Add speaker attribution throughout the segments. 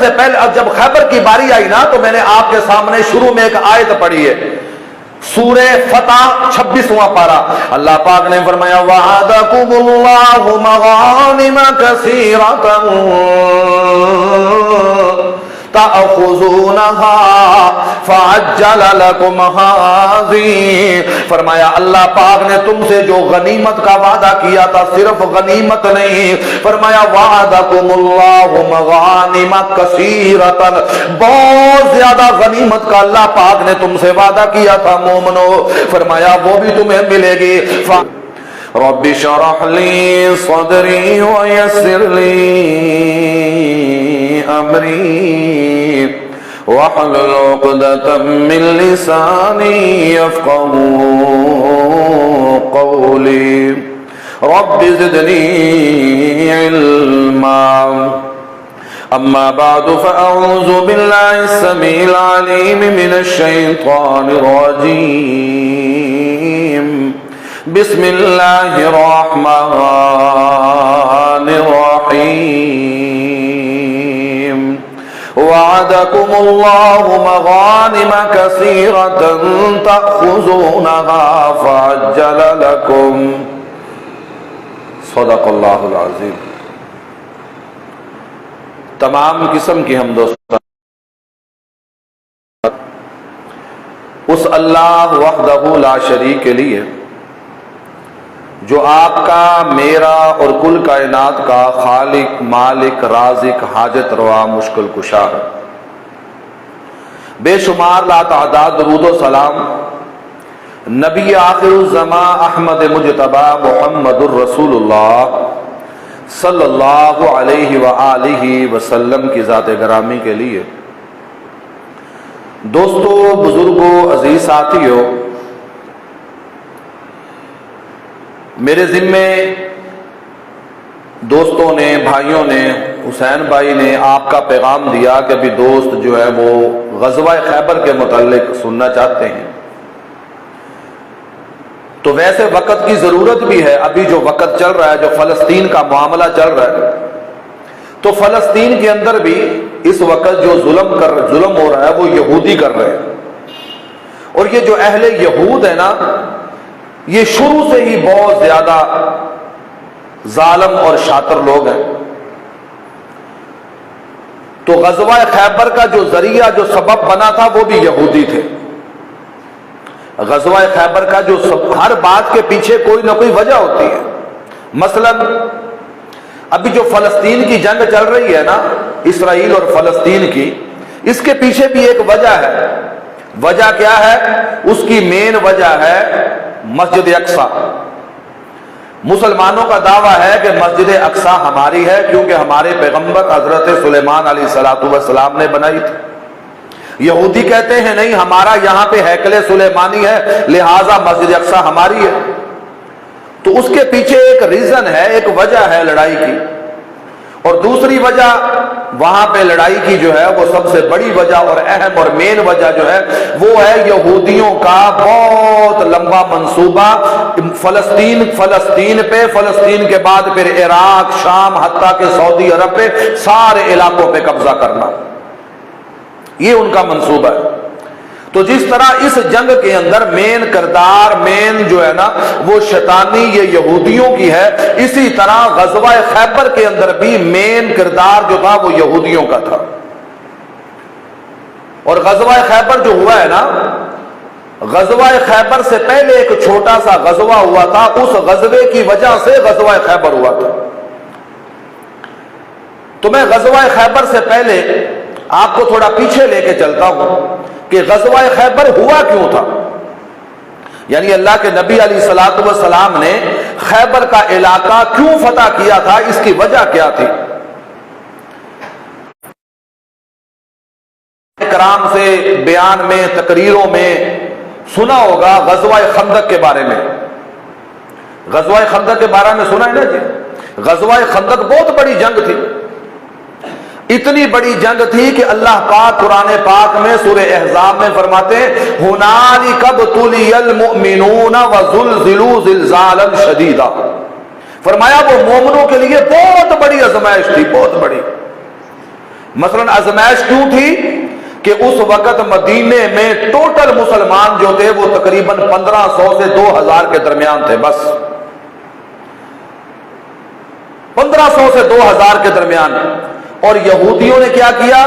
Speaker 1: سے پہلے اب جب خیبر کی باری آئی نا تو میں نے آپ کے سامنے شروع میں ایک آیت پڑھی ہے، سورہ فتح 26واں پارہ۔ اللہ پاک نے فرمایا وعدکم اللہ مغانم کثیرۃ تأخذونها فعجل لكم هذه، فرمایا اللہ پاک نے تم سے جو غنیمت کا وعدہ کیا تھا، صرف غنیمت نہیں، فرمایا وعدکم اللہ مغانم کثیرۃ، بہت زیادہ غنیمت کا اللہ پاک نے تم سے وعدہ کیا تھا مومنو، فرمایا وہ بھی تمہیں ملے گی۔ رب اشرح لی صدری ویسر لی امری واحلل عقدۃ من لسانی یفقهوا قولی رب زدنی علما۔ اما بعد فاعوذ باللہ السمیع العلیم من الشیطان الرجیم، بسم اللہ الرحمن الرحیم۔ وعدکم اللہ مغانم کثیرۃ تأخذونها فعجل لکم، صدق اللہ العظیم۔ تمام قسم کی حمد و ثنا اس اللہ وحدہ لا شریک کے لیے جو آپ کا، میرا اور کل کائنات کا خالق، مالک، رازق، حاجت روا، مشکل کشا ہے۔ بے شمار لا تعداد درود و سلام نبی آخر الزماں احمد مجتبی محمد الرسول اللہ صلی اللہ علیہ وآلہ وسلم کی ذات گرامی کے لیے۔ دوستو، بزرگوں، عزیز ساتھیوں، میرے ذمے دوستوں نے، بھائیوں نے، حسین بھائی نے آپ کا پیغام دیا کہ ابھی دوست جو ہے وہ غزوہ خیبر کے متعلق سننا چاہتے ہیں، تو ویسے وقت کی ضرورت بھی ہے۔ ابھی جو وقت چل رہا ہے، جو فلسطین کا معاملہ چل رہا ہے، تو فلسطین کے اندر بھی اس وقت جو ظلم ہو رہا ہے وہ یہودی کر رہے ہیں، اور یہ جو اہل یہود ہے نا، یہ شروع سے ہی بہت زیادہ ظالم اور شاطر لوگ ہیں۔ تو غزوہ خیبر کا جو ذریعہ، جو سبب بنا تھا، وہ بھی یہودی تھے۔ غزوہ خیبر کا جو ہر بات کے پیچھے کوئی نہ کوئی وجہ ہوتی ہے۔ مثلا ابھی جو فلسطین کی جنگ چل رہی ہے نا، اسرائیل اور فلسطین کی، اس کے پیچھے بھی ایک وجہ ہے۔ وجہ کیا ہے؟ اس کی مین وجہ ہے مسجد اقصی۔ مسلمانوں کا دعویٰ ہے کہ مسجد اقصی ہماری ہے، کیونکہ ہمارے پیغمبر حضرت سلیمان علیہ السلام نے بنائی تھی۔ یہودی کہتے ہیں نہیں، ہمارا یہاں پہ ہیکل سلیمانی ہے، لہٰذا مسجد اقصی ہماری ہے۔ تو اس کے پیچھے ایک ریزن ہے، ایک وجہ ہے لڑائی کی۔ اور دوسری وجہ وہاں پہ لڑائی کی جو ہے وہ سب سے بڑی وجہ اور اہم اور مین وجہ جو ہے وہ ہے یہودیوں کا بہت لمبا منصوبہ فلسطین پہ، فلسطین کے بعد پھر عراق، شام، حتیٰ کہ سعودی عرب پہ، سارے علاقوں پہ قبضہ کرنا، یہ ان کا منصوبہ ہے۔ تو جس طرح اس جنگ کے اندر مین کردار، مین جو ہے نا وہ شیطانی یہ یہودیوں کی ہے، اسی طرح غزوہ خیبر کے اندر بھی مین کردار جو تھا وہ یہودیوں کا تھا۔ اور غزوہ خیبر جو ہوا ہے نا، غزوہ خیبر سے پہلے ایک چھوٹا سا غزوہ ہوا تھا، اس غزوے کی وجہ سے غزوہ خیبر ہوا تھا۔ تو میں غزوہ خیبر سے پہلے آپ کو تھوڑا پیچھے لے کے چلتا ہوں کہ غزوہ خیبر ہوا کیوں تھا، یعنی اللہ کے نبی علیہ الصلوۃ والسلام نے خیبر کا علاقہ کیوں فتح کیا تھا، اس کی وجہ کیا تھی۔ کرام سے بیان میں، تقریروں میں سنا ہوگا غزوہ خندق کے بارے میں۔ غزوہ خندق کے بارے میں سنا ہے نا جی؟ غزوہ خندق بہت بڑی جنگ تھی، اتنی بڑی جنگ تھی کہ اللہ پاک قرآن پاک میں سورہ احزاب میں فرماتے ہیں ہنالک ابتلی المؤمنون وزلزلوا زلزالا شدیدا، فرمایا وہ مومنوں کے لیے بہت بڑی آزمائش تھی، بہت بڑی۔ مثلاً آزمائش کیوں تھی کہ اس وقت مدینے میں ٹوٹل مسلمان جو تھے وہ تقریباً 1500 سے 2000 کے درمیان تھے، بس 1500 سے 2000 کے درمیان۔ اور یہودیوں نے کیا کیا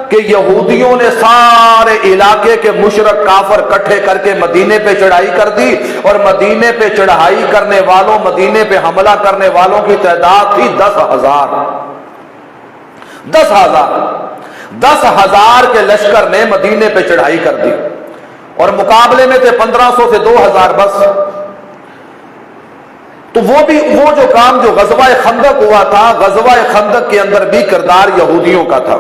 Speaker 1: کہ یہودیوں نے سارے علاقے کے مشرک کافر کٹھے کر کے مدینے پہ چڑھائی کر دی، اور مدینے پہ چڑھائی کرنے والوں، مدینے پہ حملہ کرنے والوں کی تعداد تھی 10,000۔ 10,000 کے لشکر نے مدینے پہ چڑھائی کر دی، اور مقابلے میں تھے 1500 سے 2000 بس۔ تو وہ جو کام جو غزوہ خندق ہوا تھا، غزوہ خندق کے اندر بھی کردار یہودیوں کا تھا۔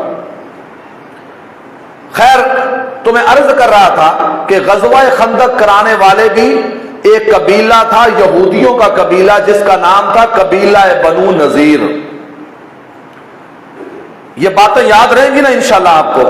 Speaker 1: خیر، تو میں عرض کر رہا تھا کہ غزوہ خندق کرانے والے بھی ایک قبیلہ تھا، یہودیوں کا قبیلہ، جس کا نام تھا قبیلہ بنو نذیر۔ یہ باتیں یاد رہیں گی نا انشاءاللہ آپ کو۔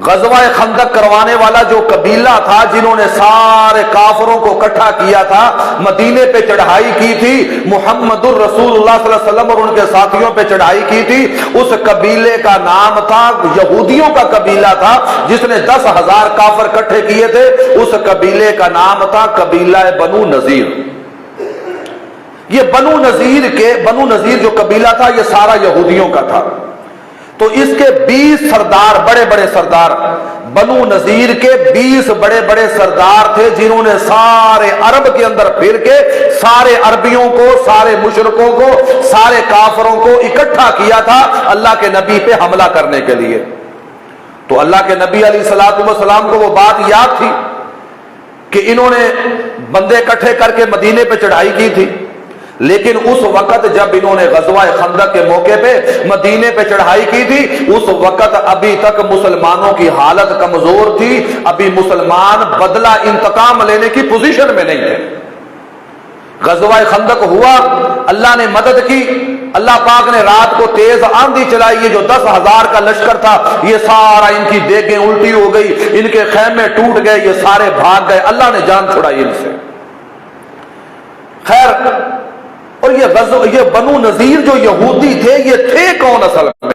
Speaker 1: غزوہ خندق کروانے والا جو قبیلہ تھا، جنہوں نے سارے کافروں کو اکٹھا کیا تھا، مدینے پہ چڑھائی کی تھی، محمد الرسول اللہ صلی اللہ علیہ وسلم اور ان کے ساتھیوں پہ چڑھائی کی تھی، اس قبیلے کا نام تھا، یہودیوں کا قبیلہ تھا جس نے 10,000 کافر اکٹھے کیے تھے، اس قبیلے کا نام تھا قبیلہ بنو نذیر۔ یہ بنو نذیر جو قبیلہ تھا، یہ سارا یہودیوں کا تھا۔ تو اس کے 20 سردار، بڑے بڑے سردار، بنو نذیر کے 20 بڑے بڑے سردار تھے، جنہوں نے سارے عرب کے اندر پھر کے سارے عربیوں کو، سارے مشرکوں کو، سارے کافروں کو اکٹھا کیا تھا اللہ کے نبی پہ حملہ کرنے کے لیے۔ تو اللہ کے نبی علیہ الصلوۃ والسلام کو وہ بات یاد تھی کہ انہوں نے بندے اکٹھے کر کے مدینے پہ چڑھائی کی تھی، لیکن اس وقت جب انہوں نے غزوہ خندق کے موقع پہ مدینے پہ چڑھائی کی تھی، اس وقت ابھی تک مسلمانوں کی حالت کمزور تھی، ابھی مسلمان بدلہ انتقام لینے کی پوزیشن میں نہیں تھے۔ غزوہ خندق ہوا، اللہ نے مدد کی، اللہ پاک نے رات کو تیز آندھی چلائی، یہ جو 10,000 کا لشکر تھا، یہ سارا ان کی دیگیں الٹی ہو گئی، ان کے خیمے ٹوٹ گئے، یہ سارے بھاگ گئے، اللہ نے جان چھڑائی ان سے۔ خیر، اور یہ بنو نذیر جو یہودی تھے، یہ تھے کون اصل میں؟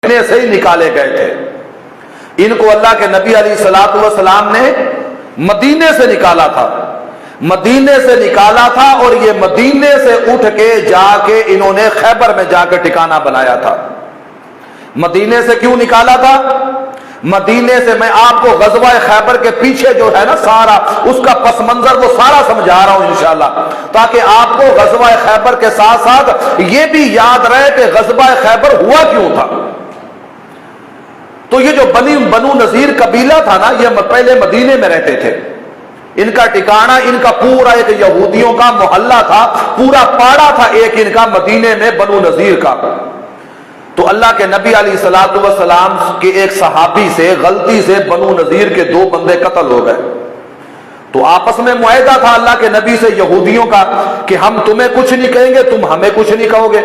Speaker 1: انہیں سے ہی نکالے گئے تھے۔ ان کو اللہ کے نبی علیہ الصلوۃ والسلام نے مدینے سے نکالا تھا، مدینے سے نکالا تھا، اور یہ مدینے سے اٹھ کے جا کے انہوں نے خیبر میں جا کے ٹھکانہ بنایا تھا۔ مدینے سے کیوں نکالا تھا؟ مدینے سے میں آپ کو غزوہ خیبر کے پیچھے جو ہے نا سارا اس کا پس منظر وہ سارا سمجھا رہا ہوں انشاءاللہ، تاکہ آپ کو غزوہ خیبر کے ساتھ ساتھ یہ بھی یاد رہے کہ غزوہ خیبر ہوا کیوں تھا۔ تو یہ جو بنو نذیر قبیلہ تھا نا، یہ پہلے مدینے میں رہتے تھے، ان کا ٹھکانہ، ان کا پورا ایک یہودیوں کا محلہ تھا، پورا پاڑا تھا ایک ان کا مدینے میں بنو نذیر کا۔ تو اللہ کے نبی علیہ الصلوۃ والسلام کے ایک صحابی سے غلطی سے بنو نذیر کے 2 بندے قتل ہو گئے۔ تو آپس میں معاہدہ تھا اللہ کے نبی سے یہودیوں کا کہ ہم تمہیں کچھ نہیں کہیں گے، تم ہمیں کچھ نہیں کہو گے،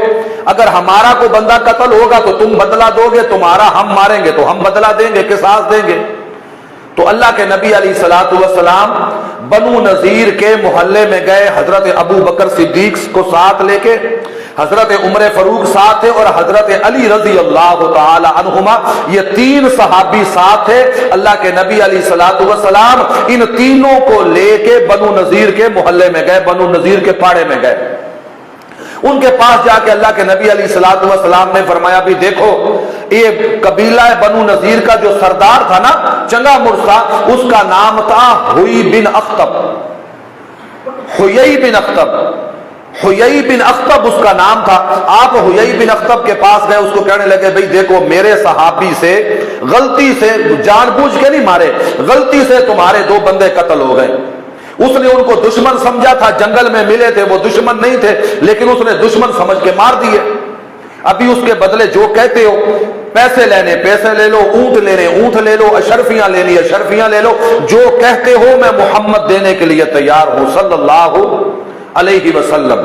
Speaker 1: اگر ہمارا کوئی بندہ قتل ہوگا تو تم بدلہ دو گے، تمہارا ہم ماریں گے تو ہم بدلہ دیں گے، قصاص دیں گے۔ تو اللہ کے نبی علیہ الصلوۃ والسلام بنو نذیر کے محلے میں گئے، حضرت ابو بکر صدیق کو ساتھ لے کے، حضرت عمر فاروق ساتھ تھے، اور حضرت علی رضی اللہ تعالی عنہما، یہ 3 صحابی ساتھ تھے۔ اللہ کے نبی علیہ الصلوۃ والسلام ان تینوں کو لے کے بنو نذیر کے محلے میں گئے، بنو نذیر کے پاڑے میں گئے۔ ان کے پاس جا کے اللہ کے نبی علیہ الصلوۃ والسلام نے فرمایا، بھی دیکھو یہ قبیلہ بنو نذیر کا جو سردار تھا نا، چنگا مرسا، اس کا نام تھا ہوئی بن اخطب، ہوئی بن اخطب، ہوئی بن اخطب اس کا نام تھا۔ آپ ہوئی بن اخطب کے پاس گئے، اس کو کہنے لگے، بھئی دیکھو میرے صحابی سے غلطی سے، جان بوجھ کے نہیں مارے، غلطی سے تمہارے 2 بندے قتل ہو گئے۔ اس نے ان کو دشمن سمجھا تھا، جنگل میں ملے تھے، وہ دشمن نہیں تھے، لیکن اس نے دشمن سمجھ کے مار دیے۔ ابھی اس کے بدلے جو کہتے ہو، پیسے لینے پیسے لے لو، اونٹ لینے اونٹ لے لو، اشرفیاں لینی اشرفیاں لے لو، جو کہتے ہو میں محمد دینے کے لیے تیار ہوں صلی اللہ علیہ وسلم۔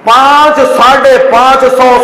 Speaker 1: 500-550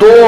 Speaker 1: 2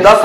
Speaker 1: 10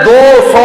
Speaker 1: 200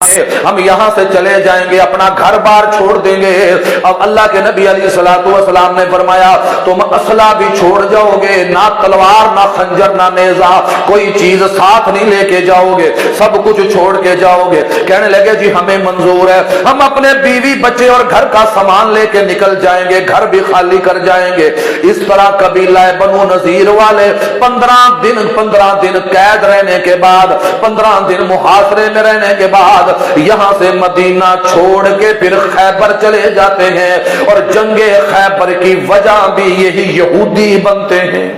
Speaker 1: ہم یہاں سے چلے جائیں گے, اپنا گھر بار چھوڑ دیں گے. اب اللہ کے نبی علیہ الصلوۃ والسلام نے فرمایا تم اسلحہ بھی چھوڑ جاؤ گے, نہ تلوار نہ خنجر نہ نیزہ, کوئی چیز ساتھ نہیں لے کے جاؤ گے, سب کچھ چھوڑ کے جاؤ گے. کہنے لگے جی ہمیں منظور ہے, ہم اپنے بیوی بچے اور گھر کا سامان لے کے نکل جائیں گے, گھر بھی خالی کر جائیں گے. اس طرح قبیلہ بنو نذیر والے 15 دن قید رہنے کے بعد, 15 دن محاصرے میں رہنے کے بعد یہاں سے مدینہ چھوڑ کے پھر خیبر چلے جاتے ہیں. اور جنگ خیبر کی وجہ بھی یہی یہودی بنتے ہیں.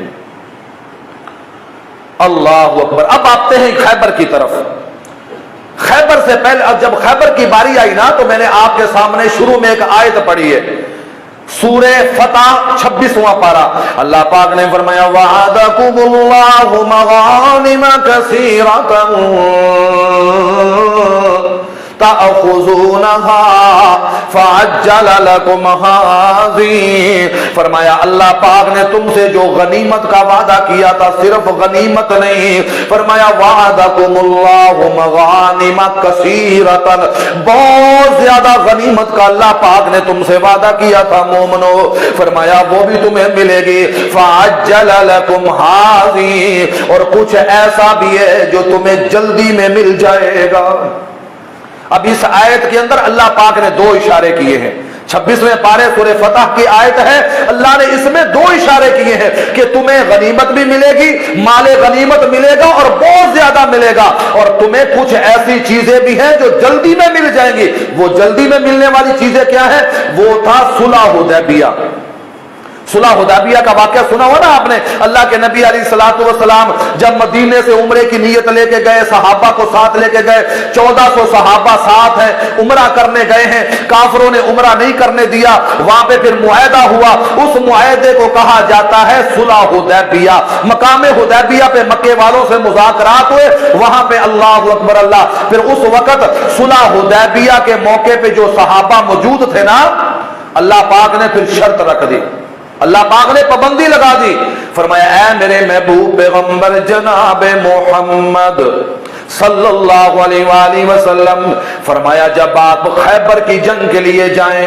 Speaker 1: اللہ اکبر. اب آتے ہیں خیبر کی طرف. خیبر سے پہلے اب جب خیبر کی باری آئی نا تو میں نے آپ کے سامنے شروع میں ایک آیت پڑھی ہے, سورہ فتح 26واں پارہ. اللہ پاک نے فرمایا وعدکم اللہ مغانم کثیرۃ تأخذونها فعجل لكم هذه. فرمایا اللہ پاک نے تم سے جو غنیمت کا وعدہ کیا تھا, صرف غنیمت نہیں, فرمایا وعدکم اللہ مغانم کثیرۃ, بہت زیادہ غنیمت کا اللہ پاک نے تم سے وعدہ کیا تھا مومنو. فرمایا وہ بھی تمہیں ملے گی. فعجل لكم هذه, اور کچھ ایسا بھی ہے جو تمہیں جلدی میں مل جائے گا. اب اس آیت کے اندر اللہ پاک نے 2 اشارے کیے ہیں. 26ویں پارے سورہ فتح کی آیت ہے, اللہ نے اس میں 2 اشارے کیے ہیں کہ تمہیں غنیمت بھی ملے گی, مال غنیمت ملے گا اور بہت زیادہ ملے گا, اور تمہیں کچھ ایسی چیزیں بھی ہیں جو جلدی میں مل جائیں گی. وہ جلدی میں ملنے والی چیزیں کیا ہیں؟ وہ تھا صلح حدیبیہ. صلح حدیبیہ کا واقعہ سنا ہو نا آپ نے. اللہ کے نبی علیہ الصلوۃ والسلام جب مدینے سے عمرے کی نیت لے کے گئے, صحابہ کو ساتھ لے کے گئے, 1400 صحابہ ساتھ ہیں, عمرہ کرنے گئے ہیں. کافروں نے عمرہ نہیں کرنے دیا. وہاں پہ پھر معاہدہ ہوا, اس معاہدے کو کہا جاتا ہے صلح حدیبیہ. مقام حدیبیہ پہ مکے والوں سے مذاکرات ہوئے, وہاں پہ اللہ اکبر اللہ. پھر اس وقت صلح حدیبیہ کے موقع پہ جو صحابہ موجود تھے نا, اللہ پاک نے پھر شرط رکھ دی, اللہ پاک نے پابندی لگا دی. فرمایا اے میرے محبوب پیغمبر جناب محمد صلی اللہ علیہ وآلہ وسلم, فرمایا جب آپ خیبر کی جنگ کے لیے جائیں,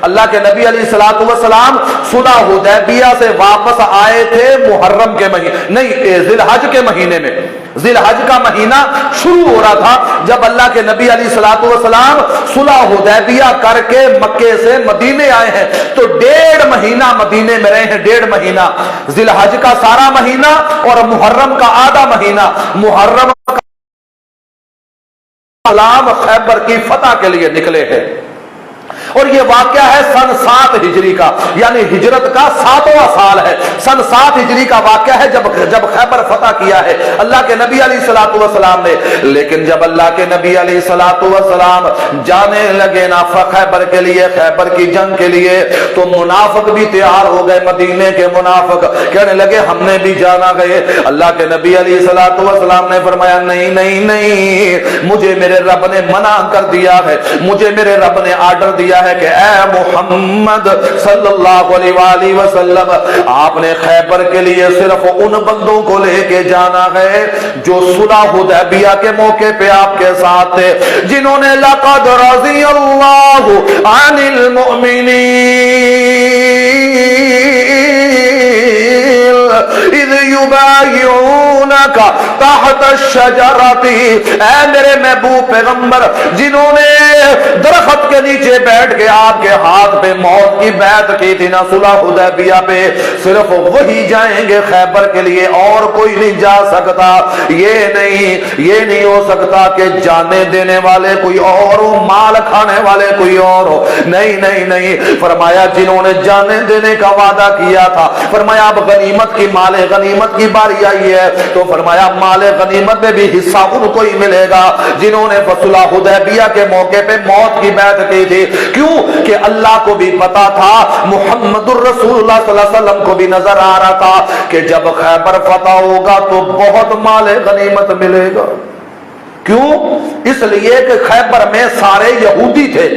Speaker 1: اللہ کے نبی علیہ الصلوۃ والسلام صلح حدیبیہ سے واپس آئے تھے محرم کے مہینے, نہیں ذی الحج کے مہینے میں. ذی الحج کا مہینہ شروع ہو رہا تھا جب اللہ کے نبی علیہ الصلوۃ والسلام صلح حدیبیہ کر کے مکے سے مدینے آئے ہیں. تو 1.5 مہینہ مدینے میں رہے ہیں, 1.5 مہینہ. ذی الحج کا سارا مہینہ اور محرم کا آدھا مہینہ. محرم خیبر کی فتح کے لیے نکلے ہیں. اور یہ واقعہ ہے سن 7 ہجری کا, یعنی ہجرت کا 7واں سال ہے. سن 7 ہجری کا واقعہ ہے جب خیبر فتح کیا ہے اللہ کے نبی علیہ الصلوۃ والسلام نے. لیکن جب اللہ کے نبی علیہ الصلوۃ والسلام جانے لگے نا خیبر کے لیے, خیبر کی جنگ کے لیے, تو منافق بھی تیار ہو گئے. مدینے کے منافق کہنے لگے ہم نے بھی جانا گئے. اللہ کے نبی علیہ الصلوۃ والسلام نے فرمایا نہیں نہیں نہیں, مجھے میرے رب نے منع کر دیا ہے, مجھے میرے رب نے آرڈر دیا ہے کہ اے محمد صلی اللہ علیہ وآلہ وسلم, آپ نے خیبر کے لیے صرف ان بندوں کو لے کے جانا ہے جو صلح حدیبیہ کے موقع پہ آپ کے ساتھ تھے, جنہوں نے لقد رضی اللہ عن المؤمنین اذ یبایعونک تحت الشجرۃ. اے میرے محبوب پیغمبر, جنہوں نے درخت کے نیچے بیٹھ کے آپ کے ہاتھ پہ موت کی بیعت کی تھی نا صلح حدیبیہ پہ, صرف وہی جائیں گے خیبر کے لیے, اور کوئی نہیں جا سکتا. یہ نہیں ہو سکتا کہ جانے دینے والے کوئی اور ہو, مال کھانے والے کوئی اور ہو. نہیں نہیں نہیں, فرمایا جنہوں نے جانے دینے کا وعدہ کیا تھا, فرمایا اب غنیمت کی مال غنیمت کی باری آئی ہے, تو فرمایا مال غنیمت میں بھی حصہ ان کو ہی ملے گا جنہوں نے صلح حدیبیہ کے موقع پہ موت کی بیعت کی تھی. کیوں کہ اللہ کو بھی پتا تھا, محمد الرسول اللہ صلی اللہ علیہ وسلم کو بھی نظر آ رہا تھا کہ جب خیبر فتح ہوگا تو بہت مال غنیمت ملے گا. کیوں؟ اس لیے کہ خیبر میں سارے یہودی تھے,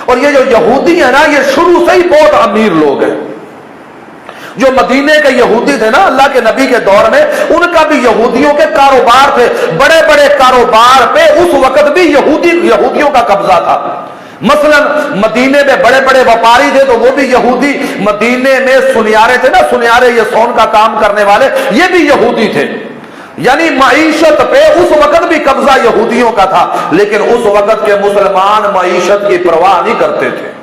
Speaker 1: اور یہ جو یہودی ہیں نا, یہ شروع سے ہی بہت امیر لوگ ہیں. جو مدینے کے یہودی تھے نا اللہ کے نبی کے دور میں، ان کا بھی یہودیوں کے کاروبار تھے، بڑے بڑے کاروبار پہ اس وقت بھی یہودیوں کا قبضہ تھا۔ مثلا مدینے میں بڑے بڑے وپاری تھے تو وہ بھی یہودی، مدینے میں سنیارے تھے نا، سنیارے یہ سون کا کام کرنے والے، یہ بھی یہودی تھے۔ یعنی معیشت پہ اس وقت بھی قبضہ یہودیوں کا تھا، لیکن اس وقت کے مسلمان معیشت کی پرواہ نہیں کرتے تھے۔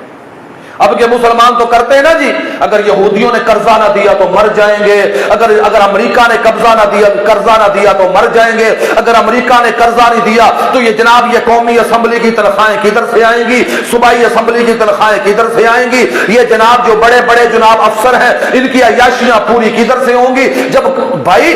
Speaker 1: اب کے مسلمان تو کرتے ہیں نا جی، اگر یہودیوں نے قرضہ نہ دیا تو مر جائیں گے، اگر امریکہ نے قرضہ نہ دیا تو مر جائیں گے، اگر امریکہ نے قرضہ نہیں دیا تو یہ جناب یہ قومی اسمبلی کی تنخواہیں کدھر سے آئیں گی، صوبائی اسمبلی کی تنخواہیں کدھر سے آئیں گی، یہ جناب جو بڑے بڑے جناب افسر ہیں ان کی عیاشیاں پوری کدھر سے ہوں گی۔ جب بھائی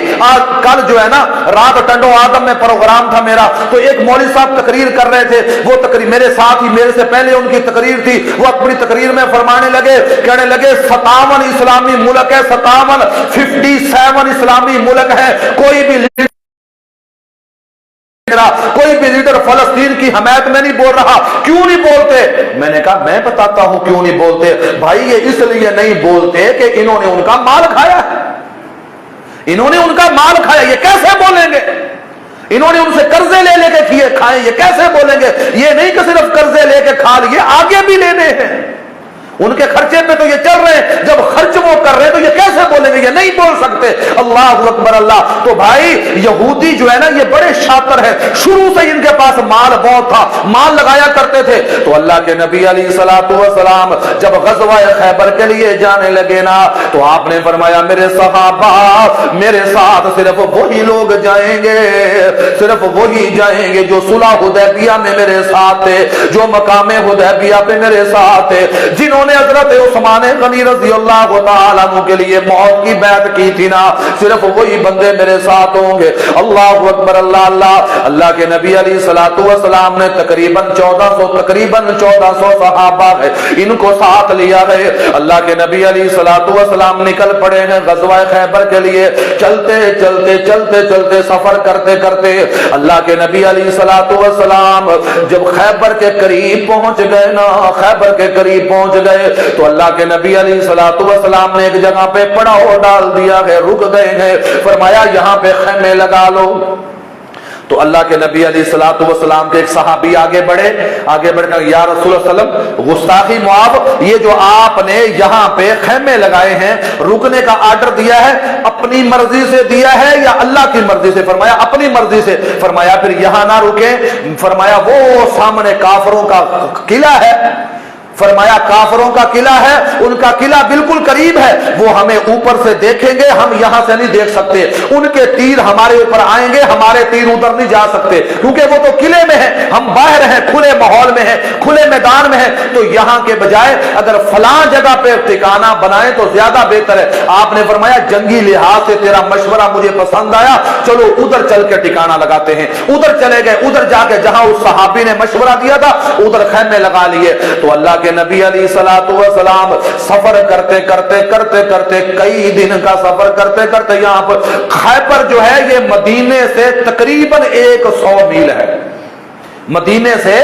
Speaker 1: کل جو ہے نا رات ٹنڈو آدم میں پروگرام تھا میرا، تو ایک مولوی صاحب تقریر کر رہے تھے، وہ تقریر میرے ساتھ ہی، میرے سے پہلے ان کی تقریر تھی، وہ اپنی تقریر میں فرمانے لگے، کہنے لگے 57 اسلامی ملک ہے، 57 اسلامی ملک ہے، کوئی بھی لیڈر فلسطین کی حمایت میں نہیں بول رہا، کیوں نہیں بولتے؟ میں نے کہا میں بتاتا ہوں کیوں نہیں بولتے بھائی، یہ اس لیے نہیں بولتے کہ انہوں نے ان کا مال کھایا ہے، انہوں نے ان کا مال کھایا، یہ کیسے بولیں گے؟ انہوں نے ان سے قرضے لے کے کیے کھائے، یہ کیسے بولیں گے؟ یہ نہیں کہ صرف قرضے لے کے کھا لیے، آگے بھی لینے ہیں، ان کے خرچے پہ تو یہ چل رہے ہیں، جب خرچ وہ کر رہے ہیں تو یہ کیسے بولیں گے؟ یہ نہیں بول سکتے۔ اللہ اکبر اللہ۔ تو بھائی یہودی جو ہے نا یہ بڑے شاطر ہیں، شروع سے ان کے پاس مال بہت تھا، مال لگایا کرتے تھے۔ تو اللہ کے نبی علیہ الصلوۃ والسلام جب غزوہ خیبر کے لیے جانے لگے نا تو آپ نے فرمایا میرے صحابہ میرے ساتھ صرف وہی لوگ جائیں گے، صرف وہی جائیں گے جو صلح حدیبیہ میں میرے ساتھ تھے، جو مقام حدیبیہ پہ میرے ساتھ تھے، جنہوں نے حضرت عثمان غنی رضی اللہ تعالیٰ عنہ کے لیے موت کی بیعت کی تھی نا، صرف وہی بندے میرے ساتھ ہوں گے۔ اللہ اکبر اللہ اللہ۔ اللہ کے نبی علیہ الصلوۃ والسلام نے تقریباً 1400 صحابہ ہے ان کو ساتھ لیا ہے۔ اللہ کے نبی علیہ الصلوۃ والسلام نکل پڑے ہیں غزوہ خیبر کے لیے، چلتے سفر کرتے کرتے اللہ کے نبی علیہ الصلوۃ والسلام جب خیبر کے قریب پہنچ گئے نا، خیبر کے قریب پہنچ گئے تو اللہ کے نبی علیہ الصلوۃ والسلام نے ایک جگہ پہ پڑاؤ ڈال دیا ہے، رک گئے ہیں، فرمایا یہاں پہ خیمے لگا لو۔ تو اللہ کے نبی علیہ الصلوۃ والسلام کے ایک صحابی آگے بڑھ کر یا رسول اللہ صلی اللہ علیہ وسلم گستاخی معاف، یہ جو آپ نے یہاں پہ خیمے لگائے ہیں رکنے کا آرڈر دیا ہے اپنی مرضی سے دیا ہے یا اللہ کی مرضی سے؟ فرمایا اپنی مرضی سے۔ فرمایا پھر یہاں نہ رکیں، فرمایا وہ سامنے کافروں کا قلعہ ہے، فرمایا کافروں کا قلعہ ہے، ان کا قلعہ بالکل قریب ہے، وہ ہمیں اوپر سے دیکھیں گے، ہم یہاں سے نہیں دیکھ سکتے، ان کے تیر ہمارے اوپر آئیں گے، ہمارے تیر ادھر نہیں جا سکتے کیونکہ وہ تو قلعے میں ہیں، ہم باہر ہیں، کھلے ماحول میں ہیں، کھلے میدان میں ہیں، تو یہاں کے بجائے اگر فلاں جگہ پہ ٹھکانہ بنائیں تو زیادہ بہتر ہے۔ آپ نے فرمایا جنگی لحاظ سے تیرا مشورہ مجھے پسند آیا، چلو ادھر چل کے ٹھکانہ لگاتے ہیں۔ ادھر چلے گئے، ادھر جا کے جہاں اس صحابی نے مشورہ دیا تھا ادھر خیمے لگا لیے۔ تو اللہ کے نبی علیہ الصلوۃ والسلام سفر کرتے کئی دن کا سفر کرتے یہاں پر خیبر جو ہے یہ مدینے سے تقریباً 100 میل ہے، مدینے سے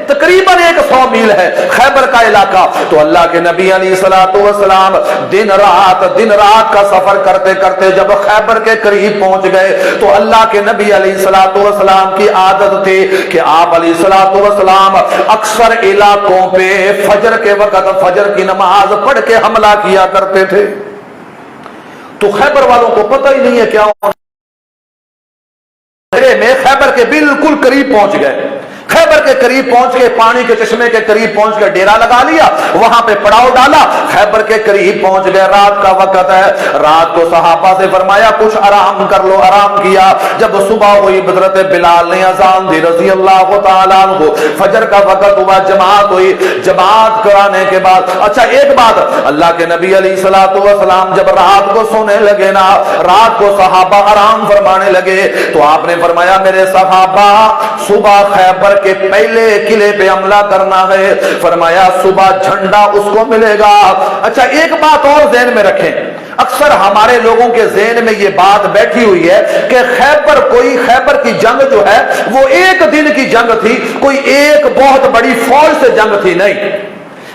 Speaker 1: تقریباً 100 میل ہے خیبر کا علاقہ۔ تو اللہ کے نبی علیہ الصلوۃ والسلام دن رات کا سفر کرتے جب خیبر کے قریب پہنچ گئے تو اللہ کے نبی علیہ الصلوۃ والسلام کی عادت تھی کہ آپ علیہ الصلوۃ والسلام اکثر علاقوں پہ فجر کے وقت فجر کی نماز پڑھ کے حملہ کیا کرتے تھے۔ تو خیبر والوں کو پتہ ہی نہیں ہے کیا میں خیبر کے بالکل قریب پہنچ گئے، خیبر کے قریب پہنچ کے پانی کے چشمے کے قریب پہنچ کے ڈیرا لگا لیا، وہاں پہ پڑاؤ ڈالا، خیبر کے قریب پہنچ گئے، رات کا وقت ہے، رات کو صحابہ سے فرمایا کچھ آرام کر لو، آرام کیا۔ جب صبح ہوئی حضرت بلال نے اذان دی رضی اللہ تعالیٰ عنہ، فجر کا وقت ہوا، جماعت ہوئی، جماعت کرانے کے بعد اچھا ایک بات، اللہ کے نبی علیہ الصلوۃ والسلام جب رات کو سونے لگے نا، رات کو صحابہ آرام فرمانے لگے تو آپ نے فرمایا میرے صحابہ صبح خیبر کے پہلے قلعے پہ حملہ کرنا ہے، فرمایا صبح جھنڈا اس کو ملے گا۔ اچھا ایک بات اور ذہن میں رکھیں، اکثر ہمارے لوگوں کے ذہن میں یہ بات بیٹھی ہوئی ہے کہ خیبر کی جنگ جو ہے وہ ایک دن کی جنگ تھی، کوئی ایک بہت بڑی فوج سے جنگ تھی، نہیں۔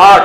Speaker 1: 8,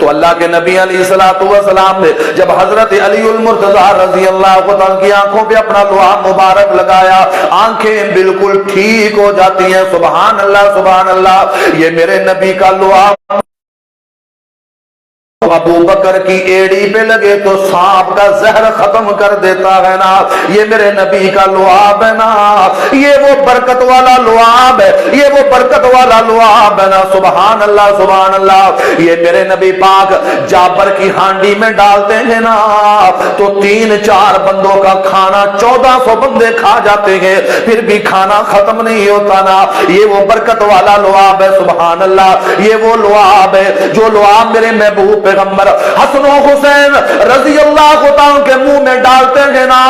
Speaker 1: تو اللہ کے نبی علیہ الصلوۃ والسلام نے جب حضرت علی المرتضیٰ رضی اللہ عنہ کی آنکھوں پہ اپنا لعاب مبارک لگایا، آنکھیں بالکل ٹھیک ہو جاتی ہیں۔ سبحان اللہ سبحان اللہ، یہ میرے نبی کا لعاب ابو بکر کی ایڑی پہ لگے تو سانپ کا زہر ختم کر دیتا ہے نا، یہ میرے نبی کا لعاب ہے نا، یہ وہ برکت والا لعاب ہے، یہ وہ برکت والا لعاب ہے نا۔ سبحان اللہ سبحان اللہ، یہ میرے نبی پاک جابر کی ہانڈی میں ڈالتے ہیں نا تو 3-4 بندوں کا کھانا 1400 بندے کھا جاتے ہیں، پھر بھی کھانا ختم نہیں ہوتا نا۔ یہ وہ برکت والا لعاب ہے۔ سبحان اللہ، یہ وہ لعاب ہے جو لعاب میرے محبوب پیغمبر حسن و حسین رضی اللہ عنہ کے منہ میں ڈالتے ہیں نا،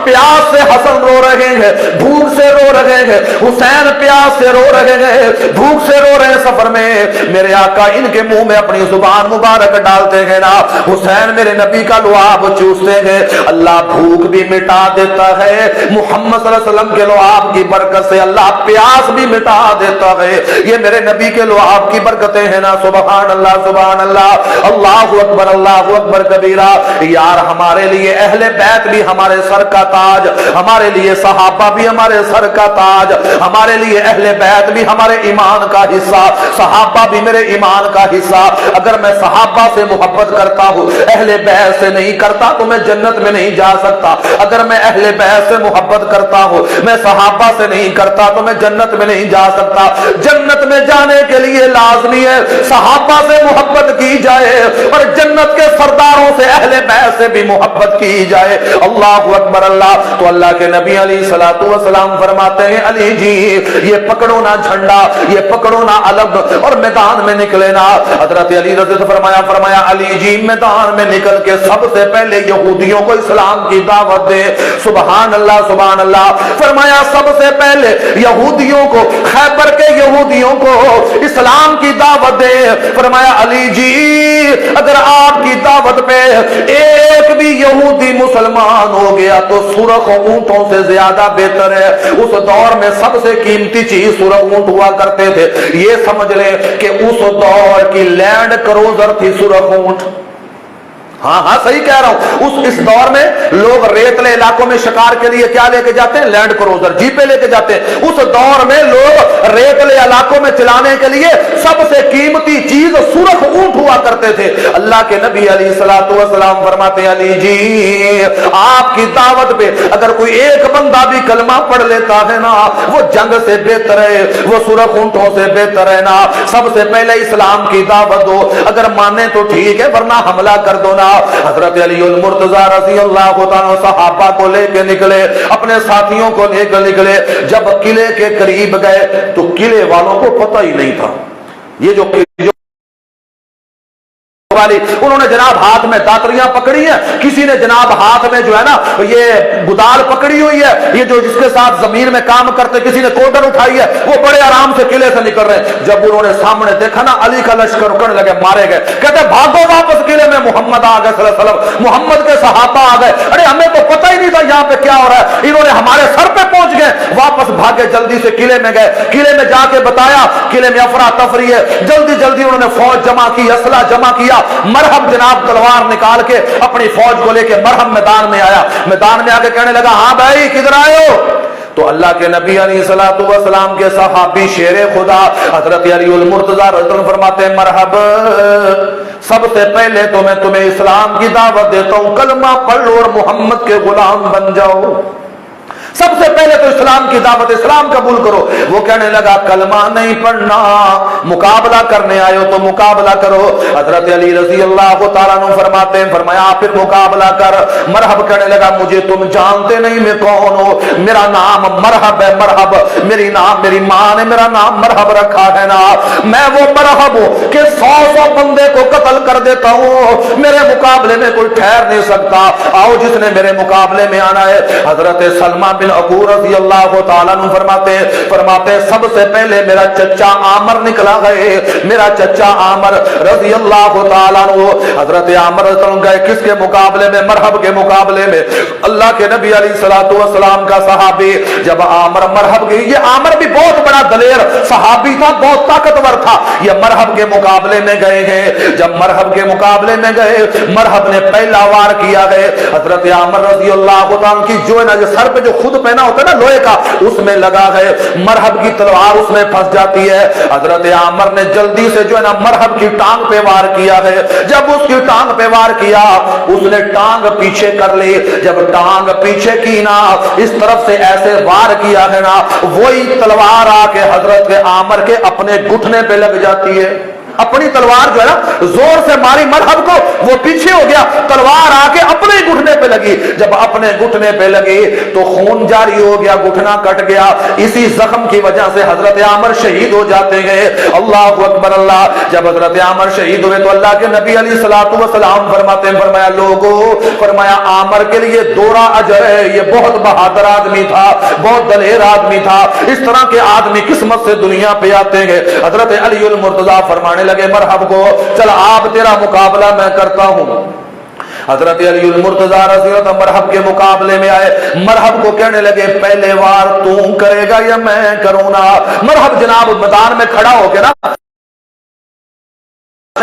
Speaker 1: پیاس سے حسن رو رہے ہیں، بھوک سے رو رہے ہیں، حسین پیاس سے رو رہے ہیں، بھوک سے رو رہے ہیں سفر میں، میرے آقا ان کے منہ میں اپنی زبان مبارک ڈالتے ہیں نا، حسین میرے نبی کا لعاب چوستے ہیں، اللہ بھوک بھی مٹا دیتا ہے، محمد صلی اللہ علیہ وسلم کے لعاب کی برکت سے اللہ پیاس بھی مٹا دیتا ہے۔ یہ میرے نبی کے لعاب کی برکتیں ہیں نا۔ سبحان اللہ سبحان اللہ، اللہ اکبر اللہ اکبر کبیرہ۔ یار ہمارے لیے اہل بیت بھی ہمارے سر کا تاج، ہمارے لیے صحابہ بھی ہمارے سر کا تاج، ہمارے لیے اہل بیت بھی ہمارے ایمان کا حصہ، صحابہ بھی میرے ایمان کا حصہ۔ اگر میں صحابہ سے محبت کرتا ہوں، اہل بیت سے نہیں کرتا تو میں جنت میں نہیں جا سکتا۔ اگر میں اہل بیت سے محبت کرتا ہوں، میں صحابہ سے نہیں کرتا تو میں جنت میں نہیں جا سکتا۔ جنت میں جانے کے لیے لازمی ہے صحابہ سے محبت کی جائے اور جنت کے سرداروں سے اہل بیت سے بھی محبت کی جائے۔ اللہ اکبر اللہ۔ تو اللہ کے نبی علیہ الصلوۃ والسلام فرماتے ہیں علی جی یہ پکڑو نا جھنڈا، یہ پکڑو نا علم اور میدان میں نکلے نا۔ حضرت علی رضی اللہ عنہ فرمایا علی جی میدان میں نکل کے سب سے پہلے یہودیوں کو اسلام کی دعوت دے۔ سبحان اللہ سبحان اللہ۔ فرمایا سب سے پہلے یہودیوں کو، خیبر کے یہودیوں کو اسلام کی دعوت دے۔ فرمایا علی جی اگر آپ کی دعوت پہ ایک بھی یہودی مسلمان ہو گیا تو سرخ اونٹوں سے زیادہ بہتر ہے۔ اس دور میں سب سے قیمتی چیز سرخ اونٹ ہوا کرتے تھے۔ یہ سمجھ لیں کہ اس دور کی لینڈ کروزر تھی سرخ اونٹ۔ ہاں ہاں صحیح کہہ رہا ہوں۔ اس دور میں لوگ ریتلے علاقوں میں شکار کے لیے کیا لے کے جاتے ہیں؟ لینڈ کروزر، جیپیں لے کے جاتے ہیں۔ اس دور میں لوگ ریتلے علاقوں میں چلانے کے لیے سب سے قیمتی چیز سرخ اونٹ ہوا کرتے تھے۔ اللہ کے نبی علیہ الصلوۃ والسلام فرماتے ہیں علی جی آپ کی دعوت پہ اگر کوئی ایک بندہ بھی کلمہ پڑھ لیتا ہے نا وہ جنگ سے بہتر ہے، وہ سرخ اونٹوں سے بہتر ہے نا۔ سب سے پہلے اسلام کی دعوت دو، اگر مانے تو ٹھیک ہے ورنہ حملہ کر دو نا۔ حضرت علی المرتضیٰ رضی اللہ عنہ صحابہ کو لے کے نکلے، اپنے ساتھیوں کو لے کے نکلے۔ جب قلعے کے قریب گئے تو قلعے والوں کو پتہ ہی نہیں تھا یہ جو انہوں نے جناب ہاتھ میں داتریاں پکڑی ہیں، کسی نے جناب ہاتھ میں جو ہے نا یہ گدال پکڑی ہوئی ہے، یہ جو جس کے ساتھ زمین میں کام کرتے، کسی نے کوٹر اٹھائی ہے، وہ بڑے آرام سے قلعے سے نکل رہے ہیں۔ جب انہوں نے سامنے دیکھا نا علی کا لشکر رکنے لگے، مارے گئے، کہتے بھاگو واپس قلعے میں، محمد آ گئے صلی اللہ علیہ وسلم، محمد کے صحابہ آ گئے۔ ارے ہمیں تو پتہ ہی نہیں تھا یہاں پہ کیا ہو رہا ہے، انہوں نے ہمارے سر پہ پہنچ گئے۔ واپس بھاگے، جلدی سے قلعے میں گئے، قلعے میں جا کے بتایا قلعے میں افراتفری ہے۔ جلدی جلدی انہوں نے فوج جمع کی، اسلحہ جمع کیا۔ مرحب جناب تلوار نکال کے اپنی فوج کو لے کے مرحب میدان میں آیا۔ میدان میں آ کے کہنے لگا ہاں بھائی کدھر آئے ہو؟ تو اللہ کے نبی علیہ الصلوۃ والسلام کے صحابی شیر خدا حضرت علی المرتضیٰ رضی اللہ عنہ فرماتے ہیں مرحب سب سے پہلے تو میں تمہیں اسلام کی دعوت دیتا ہوں، کلمہ پڑھ لو اور محمد کے غلام بن جاؤ۔ سب سے پہلے تو اسلام کی دعوت، اسلام قبول کرو۔ وہ کہنے لگا کلمہ نہیں پڑھنا، مقابلہ کرنے آئے ہو تو مقابلہ کرو۔ حضرت علی رضی اللہ تعالیٰ عنہ فرماتے ہیں فرمایا پھر مقابلہ کر۔ مرحب کہنے لگا مجھے تم جانتے نہیں میں کون ہوں، میرا نام مرحب ہے، مرحب میری ماں نے میرا نام مرحب رکھا ہے نا، میں وہ مرحب ہوں کہ 100 بندے کو قتل کر دیتا ہوں، میرے مقابلے میں کوئی ٹھہر نہیں سکتا، آؤ جس نے میرے مقابلے میں آنا ہے۔ حضرت سلمہ بن ابو رضی اللہ تعالیٰ عنہ فرماتے ہیں سب سے پہلے میرا چچا عامر نکلا کیا گئے میرا چچا عامر رضی اللہ تعالیٰ عنہ حضرت عامر رضی اللہ عنہ گئے کس کے مقابلے میں مرحب کے مقابلے میں اللہ کے نبی علیہ الصلوۃ والسلام کا صحابی جب عامر مرحب کے یہ عامر بھی بہت بڑا دلیر صحابی تھا بہت طاقتور تھا یہ مرحب کے مقابلے میں گئے ہیں جب مرحب کے مقابلے میں گئے مرحب نے پہلا وار کیا ہے حضرت عامر رضی اللہ عنہ کی جو ہے نا سر پہ جو خود پہنا ہوتا ہے نا لوہے کا اس میں لگا ہے مرحب کی تلوار اس میں پھنس جاتی ہے حضرت عامر نے جلدی سے جو ہے نا مرحب کی ٹانگ پہ وار کیا ہے جب اس کی ٹانگ پہ وار کیا اس نے ٹانگ پیچھے کر لی جب ٹانگ پیچھے کی نا اس طرف سے ایسے وار کیا ہے نا وہی تلوار آ کے حضرت عامر کے اپنے گھٹنے پہ لگ جاتی ہے اپنی تلوار جو ہے نا زور سے ماری مرحب کو وہ پیچھے ہو گیا تلوار آ کے اپنے گھٹنے پہ لگی جب اپنے گھٹنے پہ لگی تو خون جاری ہو گیا گھٹنا کٹ گیا اسی زخم کی وجہ سے حضرت عامر شہید ہو جاتے ہیں اللہ اکبر اللہ جب حضرت عامر شہید ہوئے تو اللہ کے نبی علیہ الصلوۃ والسلام فرماتے ہیں فرمایا لوگوں فرمایا عامر کے لیے دوہرا اجر ہے یہ بہت بہادر آدمی تھا بہت دلیر آدمی تھا اس طرح کے آدمی قسمت سے دنیا پہ آتے ہیں حضرت علی المرتضیٰ فرمانے لگے مرحب کو چل آپ تیرا مقابلہ میں کرتا ہوں حضرت علی المرتضیٰ رضی اللہ عنہ مرحب کے مقابلے میں آئے مرحب کو کہنے لگے پہلے وار تو کرے گا یا میں کروں نا مرحب جناب میدان میں کھڑا ہو کے نا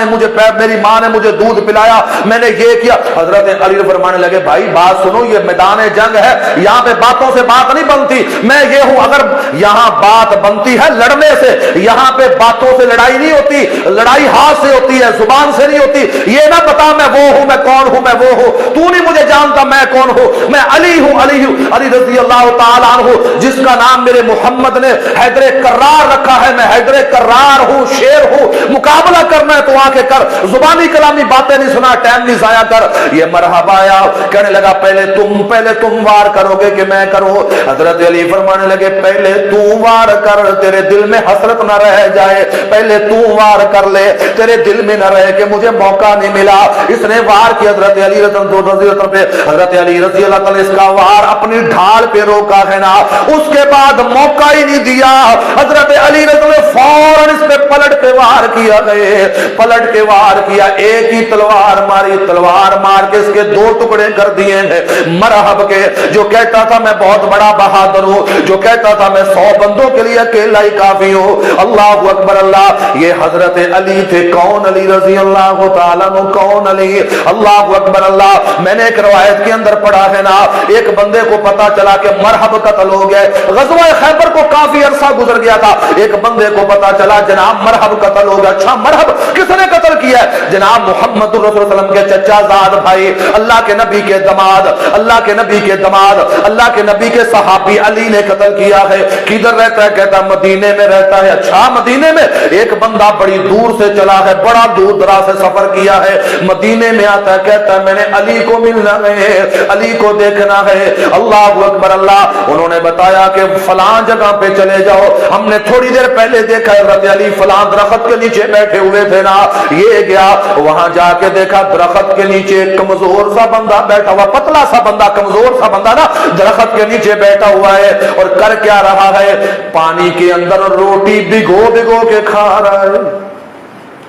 Speaker 1: مجھے میری ماں نے مجھے دودھ پلایا میں نے یہ کیا حضرت علی فرمانے لگے بھائی بات سنو یہ میدان جنگ ہے یہاں پہ باتوں سے بات نہیں بنتی میں یہ ہوں اگر یہاں بات بنتی ہے لڑنے سے یہاں پہ باتوں سے لڑائی نہیں ہوتی لڑائی ہاتھ سے ہوتی ہے زبان سے نہیں ہوتی یہ نہ بتا میں وہ ہوں میں کون ہوں میں وہ ہوں تو نہیں مجھے جانتا میں کون ہوں میں علی ہوں علی رضی اللہ تعالیٰ عنہ جس کا نام میرے محمد نے حیدر کرار رکھا ہے میں حیدر کرار ہوں شیر ہوں مقابلہ کرنا ہے تو کے کر زبانی کلامی باتیں نہیں سنا ٹائم نہیں ضائع کر یہ مرحبا آیا کہنے لگا پہلے تم وار کرو گے کہ میں کروں حضرت علی فرمانے لگے پہلے تو وار کر تیرے دل میں حسرت نہ رہ جائے پہلے تو وار کر لے تیرے دل میں نہ رہے کہ مجھے موقع نہیں ملا اس نے وار کی حضرت علی رضی اللہ تعالی اس کا وار اپنی ڈھال پہ روکا ہے نا اس کے بعد موقع ہی نہیں دیا حضرت علی رضی اللہ فوراً اس پہ پلٹ کے وار کیا گئے پلٹ کے وار کیا ایک ہی تلوار ماری تلوار مار کے اس کے دو ٹکڑے کر دیے ہیں مرحب کے جو کہتا تھا میں بہت بڑا بہادر ہوں جو کہتا تھا میں 100 بندوں کے لیے اکیلا ہی کافی ہوں اللہ اکبر اللہ یہ حضرت علی تھے کون علی رضی اللہ تعالیٰ عنہ کون علی اللہ اکبر اللہ میں نے ایک روایت کے اندر پڑھا ہے نا ایک بندے کو پتا چلا کہ مرحب قتل ہو گئے غزوہ خیبر کو کافی عرصہ گزر گیا تھا ایک بندے کو پتا چلا جناب مرحب قتل ہو گیا اچھا مرحب کس نے قتل کیا ہے جناب محمد رسول اللہ علیہ وسلم کے چچا زاد بھائی اللہ کے نبی کے دماد اللہ کے نبی کے دماد اللہ کے نبی کے صحابی علی نے قتل کیا ہے کدھر رہتا ہے کہتا مدینے میں رہتا ہے اچھا مدینے میں ایک بندہ بڑی دور سے چلا ہے بڑا دور دراز سے سفر کیا ہے مدینے میں آتا ہے کہتا ہے میں نے علی کو ملنا ہے علی کو دیکھنا ہے اللہ اکبر اللہ انہوں نے بتایا کہ فلاں جگہ پہ چلے جاؤ ہم نے تھوڑی دیر پہلے دیکھا حضرت علی فلاں درخت کے نیچے بیٹھے ہوئے تھے نا یہ گیا وہاں جا کے دیکھا درخت کے نیچے کمزور سا بندہ بیٹھا ہوا پتلا سا بندہ کمزور سا بندہ نا درخت کے نیچے بیٹھا ہوا ہے اور کر کیا رہا ہے پانی کے اندر روٹی بھگو کے کھا رہا ہے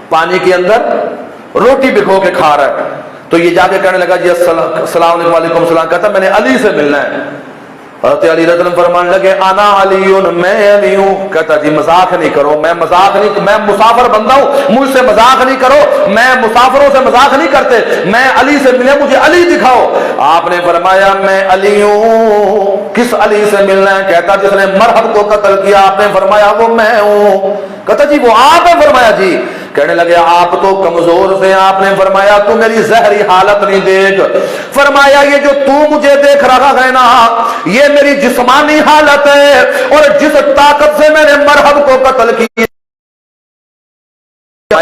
Speaker 1: پانی کے اندر روٹی بھگو کے کھا رہا ہے تو یہ جا کے کہنے لگا جی السلام علیکم وعلیکم السلام کہتا میں نے علی سے ملنا ہے حضرت علی رضی اللہ عنہ فرمانے لگے انا علی میں علی ہوں کہتا جی مذاق نہیں کرو میں مسافر بندہ ہوں مجھ سے مذاق نہیں کرو میں مسافروں سے مذاق نہیں کرتے میں علی سے ملے مجھے علی دکھاؤ آپ نے فرمایا میں علی ہوں کس علی سے ملنا ہے کہتا جس نے مرحب کو قتل کیا آپ نے فرمایا وہ میں ہوں کہتا جی وہ آپ نے فرمایا جی کہنے لگے آپ تو کمزور سے آپ نے فرمایا تو میری زہری حالت نہیں دیکھ فرمایا یہ جو تو مجھے دیکھ رہا ہے نا یہ میری جسمانی حالت ہے اور جس طاقت سے میں نے مرحب کو قتل کیا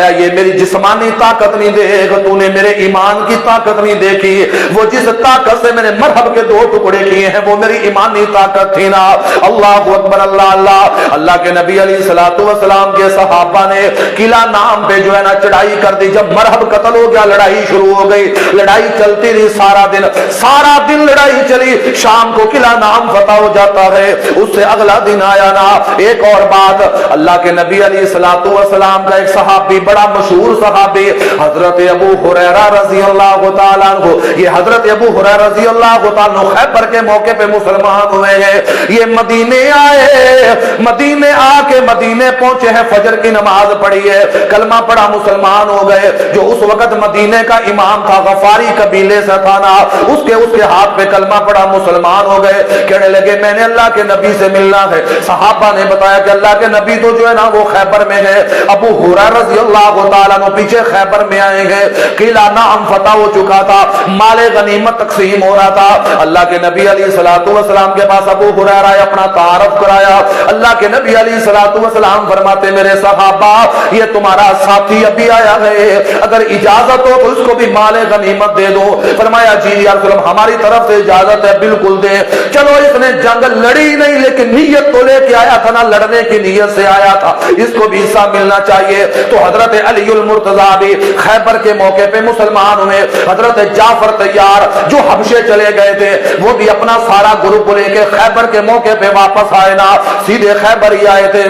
Speaker 1: یہ میری جسمانی طاقت نہیں دیکھ، تو نے میرے ایمان کی طاقت نہیں دیکھی، وہ جس طاقت سے میں نے مرحب کے 2 ٹکڑے کیے ہیں وہ میری ایمانی طاقت تھی نا۔ اللہ اکبر، اللہ اللہ۔ اللہ کے نبی علیہ الصلوۃ والسلام کے صحابہ نے قلعہ نام پہ جو ہے نا چڑھائی کر دی۔ جب مرحب قتل ہو گیا لڑائی شروع ہو گئی، لڑائی چلتی رہی سارا دن لڑائی چلی، شام کو قلعہ نام فتح ہو جاتا ہے۔ اس سے اگلا دن آیا نا۔ ایک اور بات، اللہ کے نبی علیہ الصلوۃ والسلام کا ایک صحابی، بڑا مشہور صحابی حضرت ابو ہریرہ رضی اللہ تعالیٰ عنہ، یہ حضرت ابو ہریرہ رضی اللہ تعالیٰ عنہ خیبر کے موقع پہ مسلمان ہوئے ہیں۔ یہ مدینے آئے، مدینے آ کے مدینے پہنچے ہیں، فجر کی نماز پڑھی ہے، کلمہ پڑھا، مسلمان ہو گئے۔ جو اس وقت مدینے کا امام تھا، غفاری قبیلے سے تھا نا، اس کے ہاتھ پہ کلمہ پڑھا، مسلمان ہو گئے۔ کہنے لگے میں نے اللہ کے نبی سے ملنا ہے۔ صحابہ نے بتایا کہ اللہ کے نبی تو جو ہے نا وہ خیبر میں ہے۔ ابو ہریرہ رضی اللہ تعالیٰ عنہ پیچھے خیبر میں آئے ہیں، قلعہ نام فتح ہو چکا تھا، مال غنیمت تقسیم ہو رہا تھا۔ اللہ کے نبی علیہ الصلوۃ والسلام کے پاس ابو ہریرہ اپنا تعارف کرایا۔ اللہ کے نبی علیہ الصلوۃ والسلام فرماتے میرے صحابہ یہ تمہارا ساتھی ابھی آیا ہے، اگر اجازت ہو تو اس کو بھی مال غنیمت دے دو۔ فرمایا جی یا رسول اللہ ہماری طرف سے اجازت ہے، بالکل دیں۔ چلو اس نے جنگ لڑی نہیں لیکن نیت تو لے کے آیا تھا نا، لڑنے کی نیت سے آیا تھا، اس کو بھی حصہ ملنا چاہیے۔ تو حضرت علی المرتضیٰ بھی خیبر کے موقع پہ مسلمان ہوئے۔ حضرت جعفر طیار جو حبشے چلے گئے تھے وہ بھی اپنا سارا گروپ لے کے خیبر کے موقع پہ واپس آئے نا، سیدھے خیبر ہی آئے تھے۔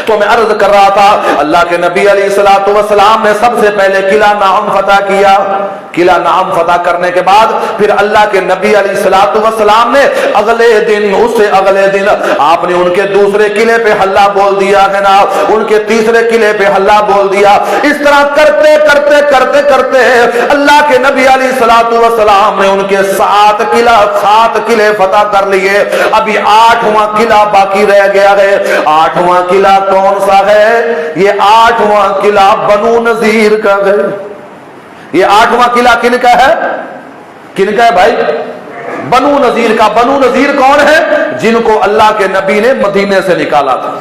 Speaker 1: تو میں عرض کر رہا تھا اللہ کے نبی علیہ الصلوۃ والسلام نے سب سے پہلے قلعہ نام فتح کیا۔ قلعہ نام فتح کرنے کے بعد پھر اللہ کے نبی علیہ الصلوۃ والسلام نے اگلے دن، اس سے اگلے دن آپ نے ان کے دوسرے قلعے پہ حلہ بول دیا ہے نا، ان کے تیسرے قلعے پہ حلہ بول دیا۔ اس طرح کرتے کرتے کرتے کرتے اللہ کے نبی علیہ الصلوۃ والسلام نے ان کے 7 قلعے فتح کر لیے۔ ابھی 8واں قلعہ باقی رہ گیا ہے۔ 8واں قلعہ کون سا ہے؟ یہ 8واں قلعہ بنو نذیر کا ہے۔ یہ 8واں قلعہ کن کا ہے؟ کن کا ہے بھائی؟ بنو نذیر کا۔ بنو نذیر کون ہے؟ جن کو اللہ کے نبی نے مدینے سے نکالا تھا،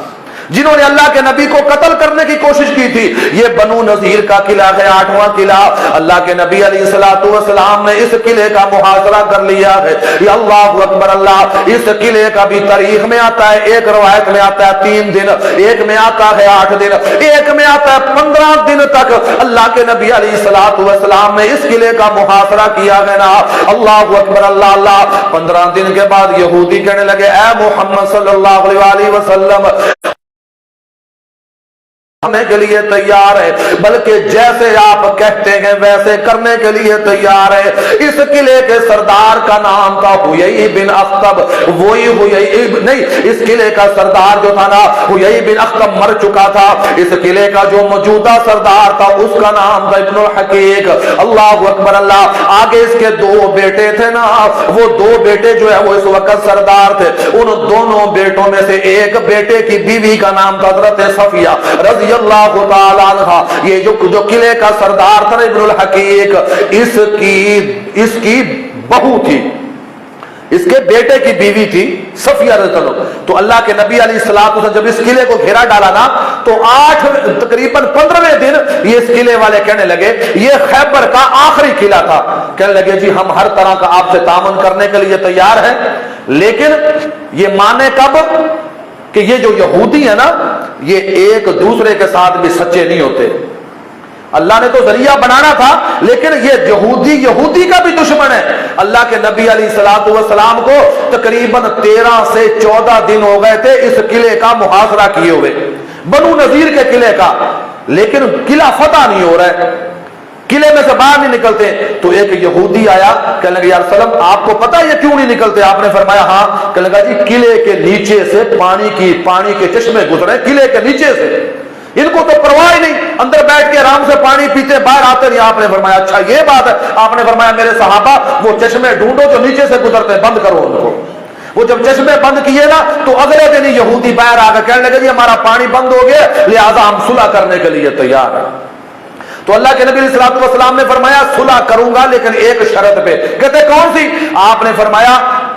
Speaker 1: جنہوں نے اللہ کے نبی کو قتل کرنے کی کوشش کی تھی، یہ بنو نذیر کا قلعہ ہے، 8واں قلعہ۔ اللہ کے نبی علیہ الصلوۃ والسلام نے اس قلعے کا محاصرہ کر لیا ہے۔ یا اللہ اکبر اللہ۔ اس قلعے کا بھی تاریخ میں آتا ہے، ایک روایت میں آتا ہے 3 دن، ایک میں آتا ہے 8 دن، ایک میں آتا ہے 15 دن تک اللہ کے نبی علیہ الصلوۃ والسلام نے اس قلعے کا محاصرہ کیا ہے نا۔ اللہ اکبر اللہ اللہ۔ 15 دن کے بعد یہودی کہنے لگے اے محمد صلی اللہ علیہ وسلم کرنے کے لیے تیار ہے، بلکہ جیسے آپ کہتے ہیں ویسے کرنے کے لیے تیار ہے۔ اس قلعے کے سردار کا نام تھا حیی بن اخطب، وہی اس قلعے کا سردار جو تھا نا حیی بن اخطب مر چکا تھا۔ اس قلعے کا جو موجودہ سردار تھا اس کا نام تھا ابن الحقیق۔ اللہ اکبر اللہ۔ آگے اس کے 2 بیٹے تھے نا، وہ 2 بیٹے جو ہے وہ اس وقت سردار تھے۔ ان دونوں بیٹوں میں سے ایک بیٹے کی بیوی کا نام تھا حضرت صفیہ رضی اللہ تعالی عنہ۔ یہ جو قلعے کا سردار تھا ابن الحقیق، اس کی بہو تھی، اس کے بیٹے کی بیوی تھی صفیہ رضی اللہ عنہ۔ تو اللہ کے نبی علیہ الصلوۃ والسلام جب اس قلعے کو گھیرا ڈالا نا تو تقریباً 15ویں دن یہ اس قلعے والے کہنے لگے یہ خیبر کا آخری قلعہ تھا، کہنے لگے جی ہم ہر طرح کا آپ سے تعاون کرنے کے لیے تیار ہیں، لیکن یہ مانے کب کہ یہ جو یہودی ہے نا یہ ایک دوسرے کے ساتھ بھی سچے نہیں ہوتے۔ اللہ نے تو ذریعہ بنانا تھا لیکن یہ یہودی کا بھی دشمن ہے۔ اللہ کے نبی علیہ الصلوۃ والسلام کو تقریباً 13 سے 14 دن ہو گئے تھے اس قلعے کا محاصرہ کیے ہوئے، بنو نذیر کے قلعے کا، لیکن قلعہ فتح نہیں ہو رہا ہے، قلعے میں سے باہر نہیں نکلتے۔ تو ایک یہودی آیا، کہنے لگا یا رسول اللہ آپ کو پتا یہ کیوں نہیں نکلتے؟ آپ نے فرمایا ہاں۔ کہنے لگا جی قلعے کے نیچے سے پانی کے چشمے گزرے، قلعے کے نیچے سے، ان کو تو پرواہ ہی نہیں، اندر بیٹھ کے آرام سے پانی پیتے باہر آتے نہیں۔ آپ نے فرمایا اچھا یہ بات ہے؟ آپ نے فرمایا میرے صحابہ وہ چشمے ڈھونڈو جو نیچے سے گزرتے، بند کرو ان کو۔ وہ جب چشمے بند کیے نا تو اگلے دن یہودی باہر آ کر کہنے لگے جی ہمارا پانی بند ہو گیا لہذا ہم صلح کرنے کے لیے تیار ہیں۔ تو اللہ کے نبی علیہ الصلوۃ والسلام نے فرمایا صلح کروں گا لیکن ایک شرط پہ۔ کہتے کون سی؟ آپ نے فرمایا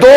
Speaker 1: 2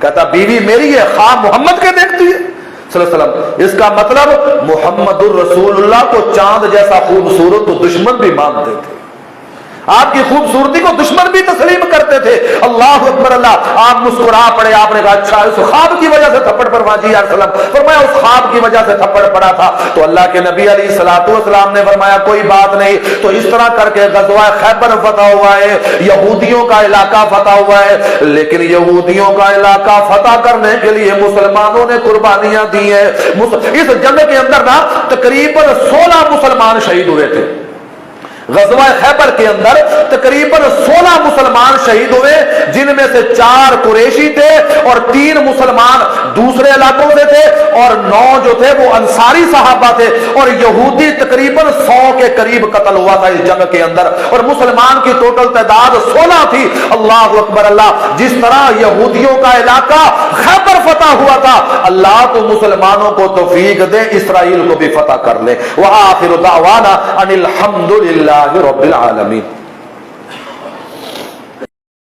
Speaker 1: کہتا بیوی میری ہے، خواب محمد کے دیکھتی ہے صلی اللہ علیہ وسلم۔ اس کا مطلب محمد الرسول اللہ کو چاند جیسا خوبصورت تو دشمن بھی مانتے تھے، آپ کی خوبصورتی کو دشمن بھی تسلیم کرتے تھے۔ اللہ اکبر اللہ۔ آپ مسکرا پڑے، آپ نے کہا اچھا اس خواب کی وجہ سے تھپڑ پڑا جی یا رسول اللہ، فرمایا اس خواب کی وجہ سے تھپڑ پڑا تھا تو اللہ کے نبی علیہ الصلوۃ والسلام نے فرمایا کوئی بات نہیں، تو اس طرح کر کے غزوہ خیبر فتح ہوا ہے، یہودیوں کا علاقہ فتح ہوا ہے، لیکن یہودیوں کا علاقہ فتح کرنے کے لیے مسلمانوں نے قربانیاں دی ہیں۔ اس جنگ کے اندر نا تقریباً 16 مسلمان شہید ہوئے تھے۔ غزوہ خیبر کے اندر تقریباً 16 مسلمان شہید ہوئے، جن میں سے 4 قریشی تھے اور 3 مسلمان دوسرے علاقوں سے تھے اور 9 جو تھے وہ انصاری صحابہ تھے، اور یہودی تقریباً 100 کے قریب قتل ہوا تھا اس جنگ کے اندر، اور مسلمان کی ٹوٹل تعداد 16 تھی۔ اللہ اکبر اللہ۔ جس طرح یہودیوں کا علاقہ خیبر فتح ہوا تھا، اللہ تو مسلمانوں کو توفیق دے اسرائیل کو بھی فتح کر لے۔ وآخر دعوانا ان الحمد للہ رب العالمین۔